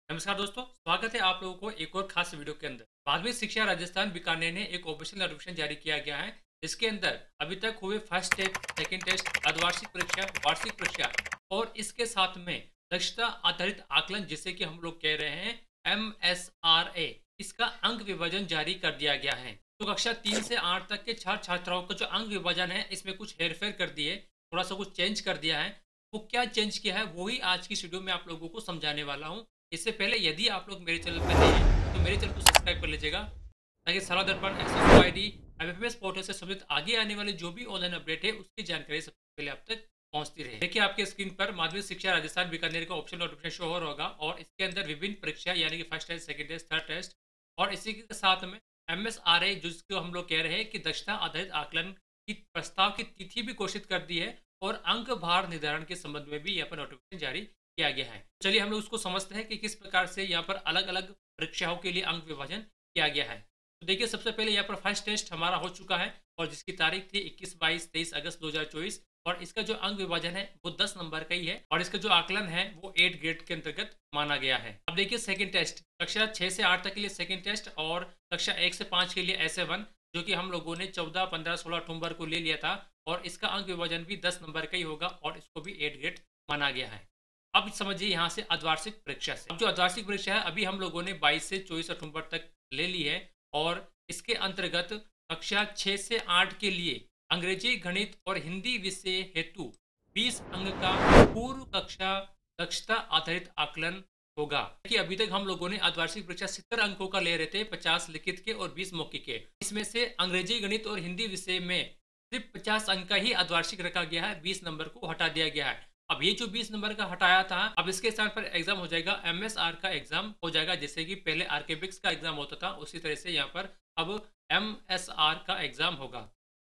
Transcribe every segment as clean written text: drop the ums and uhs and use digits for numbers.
नमस्कार दोस्तों, स्वागत है आप लोगों को एक और खास वीडियो के अंदर। माध्यमिक शिक्षा राजस्थान बीकानेर ने एक ऑफिशियल नोटिफिकेशन जारी किया गया है, जिसके अंदर अभी तक हुए फर्स्ट टेस्ट, सेकंड टेस्ट, अर्धवार्षिक परीक्षा, वार्षिक परीक्षा और इसके साथ में दक्षता आधारित आकलन, जिसे कि हम लोग कह रहे हैं MSRA, इसका अंक विभाजन जारी कर दिया गया है। तो कक्षा 3 से 8 तक के छात्र छात्राओं का जो अंक विभाजन है, इसमें कुछ हेरफेर कर दिए, थोड़ा सा कुछ चेंज कर दिया है। वो क्या चेंज किया है, वही आज की इस वीडियो में आप लोगों को समझाने वाला हूँ। इससे पहले यदि आप लोग मेरे चैनल पर नए हैं तो मेरे चैनल को सब्सक्राइब कर लीजिएगा, ताकि सारा दर्पण SSOID IBPS पोर्टल से संबंधित आगे आने वाले जो भी ऑनलाइन अपडेट है उसकी जानकारी सबसे पहले आप तक पहुंचती रहे। देखिए आपके स्क्रीन पर माध्यमिक शिक्षा राजस्थान बीकानेर का ऑप्शन नोटिफिकेशन शो हो रहा होगा और इसके अंदर विभिन्न परीक्षा यानी कि first test, second test, third test और इसी के साथ में MSRA, जिसको हम लोग कह रहे हैं कि दक्षता आधारित आकलन की प्रस्ताव की तिथि भी घोषित कर दी है और अंक भार निर्धारण के संबंध में भी यहाँ पर नोटिफिकेशन जारी किया गया है। चलिए हम लोग उसको समझते हैं कि किस प्रकार से यहाँ पर अलग अलग परीक्षाओं के लिए अंक विभाजन किया गया है। तो देखिए सबसे पहले यहाँ पर फर्स्ट टेस्ट हमारा हो चुका है और जिसकी तारीख थी 21, 22, 23 अगस्त 2024 और इसका जो अंक विभाजन है वो 10 नंबर का ही है और इसका जो आकलन है वो 8 ग्रेड के अंतर्गत माना गया है। अब देखिए सेकंड टेस्ट कक्षा 6 से 8 तक के लिए सेकंड टेस्ट और कक्षा 1 से 5 के लिए SA1, जो कि हम लोगों ने 14, 15, 16 अक्टूबर को ले लिया था और इसका अंक विभाजन भी 10 नंबर का ही होगा और इसको भी 8 ग्रेड माना गया है। अब समझिए यहाँ से अर्धवार्षिक परीक्षा से, अब जो अर्धवार्षिक परीक्षा है अभी हम लोगों ने 22 से 24 अक्टूबर तक ले ली है और इसके अंतर्गत कक्षा 6 से 8 के लिए अंग्रेजी, गणित और हिंदी विषय हेतु 20 अंक का पूर्व कक्षा दक्षता आधारित आकलन होगा। कि अभी तक हम लोगों ने अर्धवार्षिक परीक्षा 70 अंकों का ले रहे थे, 50 लिखित के और 20 मौखिक के। इसमें से अंग्रेजी, गणित और हिंदी विषय में सिर्फ 50 अंक का ही अर्धवार्षिक रखा गया है, 20 नंबर को हटा दिया गया है। अब ये जो 20 नंबर का हटाया था, अब इसके स्थान पर एग्जाम हो जाएगा MSR का एग्जाम हो जाएगा, जैसे कि पहले आर्केबिक्स का एग्जाम होता था उसी तरह से यहाँ पर अब MSR का एग्जाम होगा।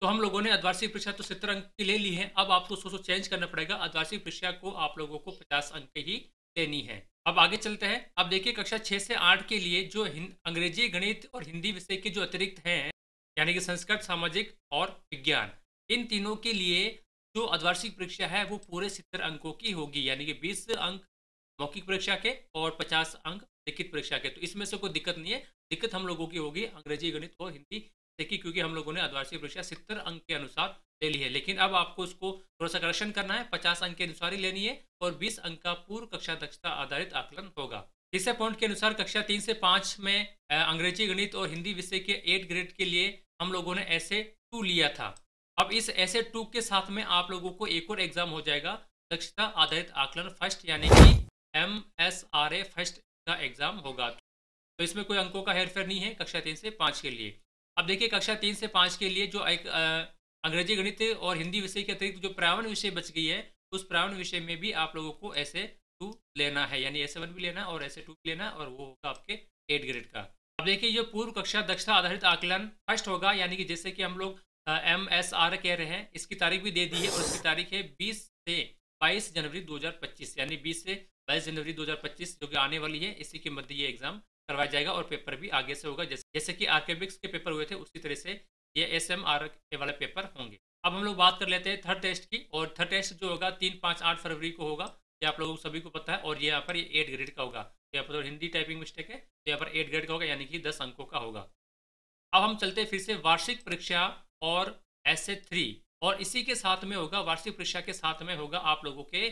तो हम लोगों ने अर्धवार्षिक परीक्षा तो 70 अंक की ले ली है, अब आपको सोचो चेंज करना पड़ेगा, अर्धवार्षिक परीक्षा को आप लोगों को 50 अंक ही लेनी है। अब आगे चलते हैं। अब देखिए कक्षा 6 से 8 के लिए जो अंग्रेजी, गणित और हिंदी विषय के जो अतिरिक्त हैं, यानी कि संस्कृत, सामाजिक और विज्ञान, इन तीनों के लिए जो अर्धवार्षिक परीक्षा है वो पूरे 70 अंकों की होगी, यानी कि 20 अंक मौखिक परीक्षा के और 50 अंक लिखित परीक्षा के। तो इसमें से कोई दिक्कत नहीं है, दिक्कत हम लोगों की होगी अंग्रेजी, गणित और हिंदी की, क्योंकि हम लोगों ने अर्धवार्षिक परीक्षा 70 अंक के अनुसार ले ली है। लेकिन अब आपको उसको थोड़ा सा करेक्शन करना है, 50 अंक के अनुसार ही लेनी है और 20 अंक का पूर्व कक्षा दक्षता आधारित आकलन होगा। तीसरे पॉइंट के अनुसार कक्षा 3 से 5 में अंग्रेजी, गणित और हिंदी विषय के 8 ग्रेड के लिए हम लोगों ने SA2 लिया था। अब इस SA2 के साथ में आप लोगों को एक और एग्जाम हो जाएगा, दक्षता आधारित आकलन फर्स्ट, यानी कि MSRA फर्स्ट का एग्जाम होगा। तो इसमें कोई अंकों का हेरफेर नहीं है कक्षा 3 से 5 के लिए। अब देखिए कक्षा 3 से 5 के लिए जो एक अंग्रेजी, गणित और हिंदी विषय के अतिरिक्त जो पर्यावरण विषय बच गई है, उस पर्यावरण विषय में भी आप लोगों को SA2 लेना है, यानी SA1 भी लेना है और SA2 भी लेना है और वो होगा आपके 8 ग्रेड का। अब देखिए जो पूर्व कक्षा दक्षता आधारित आकलन फर्स्ट होगा, यानी कि जैसे कि हम लोग MSR कह रहे हैं, इसकी तारीख भी दे दी है और इसकी तारीख है 20 से 22 जनवरी 2025, यानी 20 से 22 जनवरी 2025 जो कि आने वाली है, इसी के मध्य ये एग्जाम करवाया जाएगा और पेपर भी आगे से होगा, जैसे कि आर्केबिक्स के पेपर हुए थे उसी तरह से ये SMR के वाले पेपर होंगे। अब हम लोग बात कर लेते हैं थर्ड टेस्ट की, और थर्ड टेस्ट जो होगा 3, 5, 8 फरवरी को होगा, ये आप लोगों को सभी को पता है और ये यहाँ पर 8 ग्रेड का होगा। यहाँ पर हिंदी टाइपिंग मिस्टेक है, यहाँ पर 8 ग्रेड का होगा, यानी कि 10 अंकों का होगा। अब हम चलते हैं फिर से वार्षिक परीक्षा और SA3, और इसी के साथ में होगा, वार्षिक परीक्षा के साथ में होगा आप लोगों के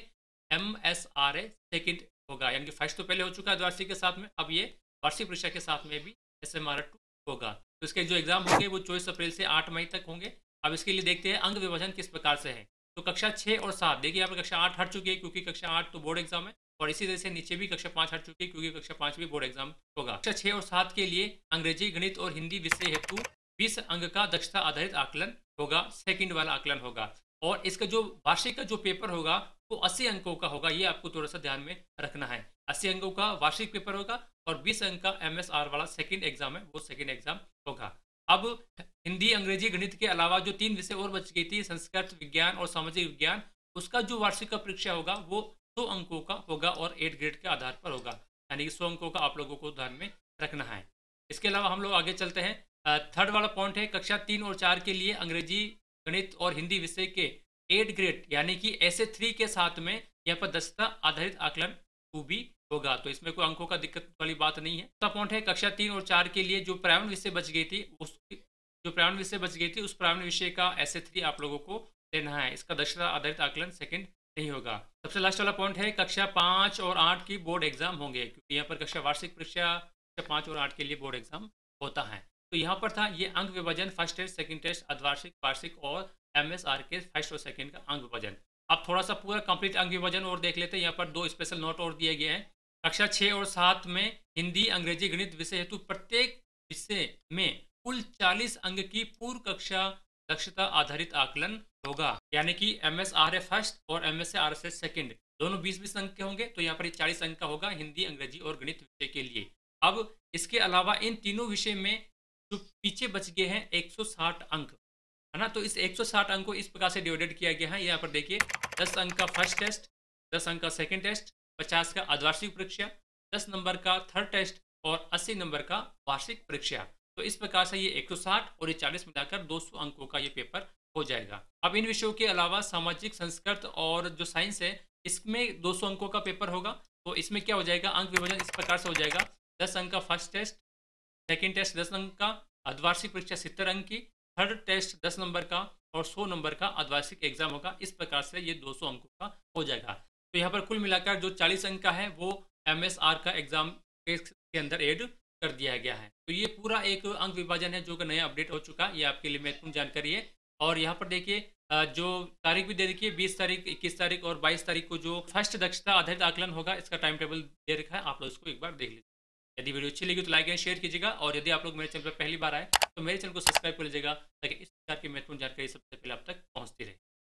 MSRA सेकंड होगा, यानी कि फर्स्ट तो पहले हो चुका है वार्षिक के साथ में, अब ये वार्षिक परीक्षा के साथ में भी SMR2 होगा। तो इसके जो एग्जाम होंगे वो 24 अप्रैल से 8 मई तक होंगे। अब इसके लिए देखते हैं अंक विभाजन किस प्रकार से है। तो कक्षा 6 और 7 देखिए यहाँ पर कक्षा 8 हट चुकी है, क्योंकि कक्षा 8 तो बोर्ड एग्जाम है और इसी तरह से नीचे भी कक्षा 5 हट चुकी है, क्योंकि कक्षा 5 भी बोर्ड एग्जाम होगा। कक्षा 6 और 7 के लिए अंग्रेजी, गणित और हिंदी विषय हेतु 20 अंक का दक्षता आधारित आकलन होगा, सेकंड वाला आकलन होगा और इसका जो वार्षिक का जो पेपर होगा वो 80 अंकों का होगा, ये आपको थोड़ा सा ध्यान में रखना है। 80 अंकों का वार्षिक पेपर होगा और 20 अंक का MSR वाला सेकंड एग्जाम है, वो सेकंड एग्जाम होगा। अब हिंदी, अंग्रेजी, गणित के अलावा जो 3 विषय और बच गई थी, संस्कृत, विज्ञान और सामाजिक विज्ञान, उसका जो वार्षिक का परीक्षा होगा वो 100 अंकों का होगा और 8 ग्रेड के आधार पर होगा, यानी कि 100 अंकों का आप लोगों को ध्यान में रखना है। इसके अलावा हम लोग आगे चलते हैं। थर्ड वाला पॉइंट है कक्षा 3 और 4 के लिए अंग्रेजी, गणित और हिंदी विषय के 8 ग्रेड यानी कि SA3 के साथ में यहाँ पर दक्षता आधारित आकलन 2B होगा, तो इसमें कोई अंकों का दिक्कत वाली बात नहीं है। दूसरा पॉइंट है कक्षा 3 और 4 के लिए जो पर्यावरण विषय बच गई थी, उस पर्यावरण विषय का एसे 3 आप लोगों को लेना है। इसका दक्षता आधारित आकलन सेकंड नहीं होगा। सबसे लास्ट वाला पॉइंट है कक्षा 5 और 8 की बोर्ड एग्जाम होंगे, क्योंकि यहाँ पर कक्षा वार्षिक परीक्षा कक्षा 5 और 8 के लिए बोर्ड एग्जाम होता है। तो यहाँ पर था ये अंक विभाजन, फर्स्ट टेस्ट, सेकंड टेस्ट, अर्धवार्षिक, वार्षिक और एमएसआर के फर्स्ट और सेकंड का अंक विभाजन। अब थोड़ा सा पूरा कंप्लीट अंक विभाजन और देख लेते हैं। यहाँ पर 2 स्पेशल नोट और दिए गए हैं। कक्षा 6 और 7 में हिंदी, अंग्रेजी, गणित विषय हेतु प्रत्येक विषय में कुल 40 अंक की पूर्व कक्षा दक्षता आधारित आकलन होगा, यानी कि एमएसआरए फर्स्ट और एमएसआरए सेकंड दोनों 20-20 अंक के होंगे। तो यहाँ पर 40 अंक का होगा हिंदी, अंग्रेजी और गणित विषय के लिए। अब इसके अलावा इन तीनों विषय में जो पीछे बच गए हैं 160 अंक, है ना, तो इस 160 अंक को इस प्रकार से डिवाइडेड किया गया है। यहाँ पर देखिए 10 अंक का फर्स्ट टेस्ट, 10 अंक का सेकंड टेस्ट, 50 का अर्धवार्षिक परीक्षा, 10 नंबर का थर्ड टेस्ट और 80 नंबर का वार्षिक परीक्षा। तो इस प्रकार से ये 160 और ये 40 मिलाकर 200 अंकों का ये पेपर हो जाएगा। अब इन विषयों के अलावा सामाजिक, संस्कृत और जो साइंस है, इसमें 200 अंकों का पेपर होगा। तो इसमें क्या हो जाएगा, अंक विभाजन इस प्रकार से हो जाएगा, 10 अंक का फर्स्ट टेस्ट, सेकंड टेस्ट 10 अंक का, अर्धवार्षिक परीक्षा 70 अंक की, थर्ड टेस्ट 10 नंबर का और 100 नंबर का अर्धवार्षिक एग्जाम होगा। इस प्रकार से ये 200 अंकों का हो जाएगा। तो यहाँ पर कुल मिलाकर जो 40 अंक का है वो एमएसआर का एग्जाम के अंदर ऐड कर दिया गया है। तो ये पूरा एक अंक विभाजन है जो कि नया अपडेट हो चुका है। ये आपके लिए महत्वपूर्ण जानकारी है। और यहाँ पर देखिए जो तारीख भी दे रखी है, 20 तारीख, 21 तारीख और 22 तारीख को जो फर्स्ट दक्षता आधारित आकलन होगा, इसका टाइम टेबल दे रखा है। आप लोग इसको एक बार देख लीजिए। यदि वीडियो अच्छी लगी तो लाइक एंड शेयर कीजिएगा, और यदि आप लोग मेरे चैनल पर पहली बार आए तो मेरे चैनल को सब्सक्राइब कर लीजिएगा, ताकि इस प्रकार की महत्वपूर्ण जानकारी सबसे पहले आप तक पहुँचती रहे।